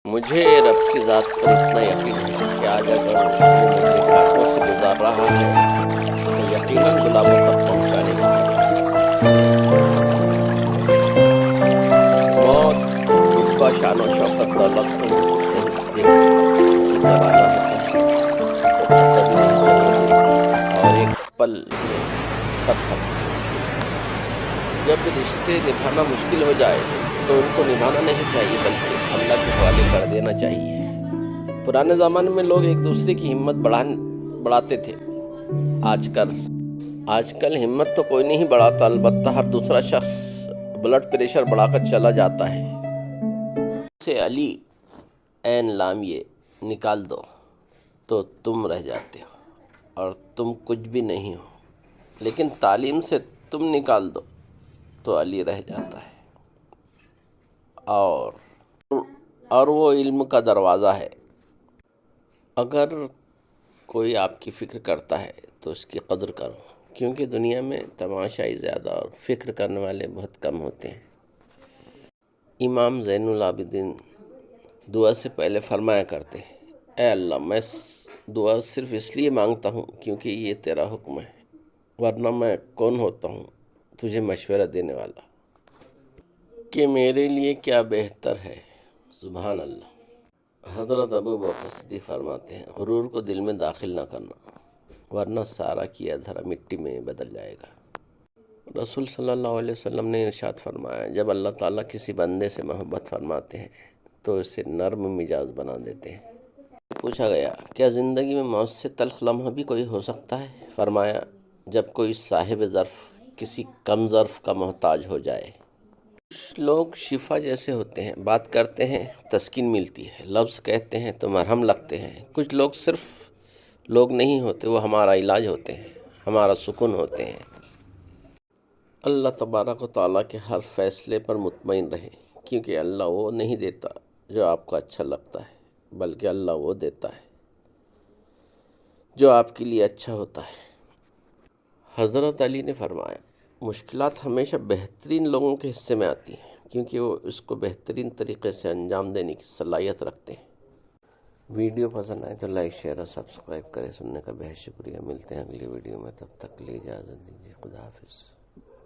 مجھے رب کی ذات پر اتنا یقین ہے کہ آج اگر وہ مجھے کانٹوں سے گزار رہا ہے تو یقیناً غلاموں تک پہنچانے کی موت، رتبہ، شان و شوکت، دولت، عمر کچھ نہیں دیکھتی، اسے جب آنا ہوتا ہے تو قدم نہیں چلنے دیتی اور ایک پل میں سب ختم۔ جب رشتے نبھانا مشکل ہو جائے تو ان کو نبھانا نہیں چاہیے بلکہ اللہ کے حوالے کر دینا چاہیے۔ پرانے زمانے میں لوگ ایک دوسرے کی ہمت بڑھاتے تھے۔ آج کل ہمت تو کوئی نہیں بڑھاتا، البتہ ہر دوسرا شخص بلڈ پریشر بڑھا کر چلا جاتا ہے۔ سے علی عین لام یہ نکال دو تو تم رہ جاتے ہو اور تم کچھ بھی نہیں ہو، لیکن تعلیم سے تم نکال دو تو علی رہ جاتا ہے اور وہ علم کا دروازہ ہے۔ اگر کوئی آپ کی فکر کرتا ہے تو اس کی قدر کرو، کیونکہ دنیا میں تماشائی زیادہ اور فکر کرنے والے بہت کم ہوتے ہیں۔ امام زین العابدین دعا سے پہلے فرمایا کرتے ہیں، اے اللہ میں دعا صرف اس لیے مانگتا ہوں کیونکہ یہ تیرا حکم ہے، ورنہ میں کون ہوتا ہوں تجھے مشورہ دینے والا کہ میرے لیے کیا بہتر ہے۔ سبحان اللہ۔ حضرت ابو بکر صدیق فرماتے ہیں، غرور کو دل میں داخل نہ کرنا ورنہ سارا کیا دھرا مٹی میں بدل جائے گا۔ رسول صلی اللہ علیہ وسلم نے ارشاد فرمایا، جب اللہ تعالیٰ کسی بندے سے محبت فرماتے ہیں تو اسے نرم مزاج بنا دیتے ہیں۔ پوچھا گیا، کیا زندگی میں موت سے تلخ لمحہ بھی کوئی ہو سکتا ہے؟ فرمایا، جب کوئی صاحب ظرف کسی کم ظرف کا محتاج ہو جائے۔ کچھ لوگ شفا جیسے ہوتے ہیں، بات کرتے ہیں تسکین ملتی ہے، لفظ کہتے ہیں تو مرہم لگتے ہیں۔ کچھ لوگ صرف لوگ نہیں ہوتے، وہ ہمارا علاج ہوتے ہیں، ہمارا سکون ہوتے ہیں۔ اللہ تبارک و تعالیٰ کے ہر فیصلے پر مطمئن رہیں، کیونکہ اللہ وہ نہیں دیتا جو آپ کو اچھا لگتا ہے، بلکہ اللہ وہ دیتا ہے جو آپ کے لیے اچھا ہوتا ہے۔ حضرت علی نے فرمایا، مشکلات ہمیشہ بہترین لوگوں کے حصے میں آتی ہیں، کیونکہ وہ اس کو بہترین طریقے سے انجام دینے کی صلاحیت رکھتے ہیں۔ ویڈیو پسند آئے تو لائک، شیئر اور سبسکرائب کریں۔ سننے کا بہت شکریہ۔ ملتے ہیں اگلی ویڈیو میں، تب تک کے لیے اجازت دیجیے۔ خدا حافظ۔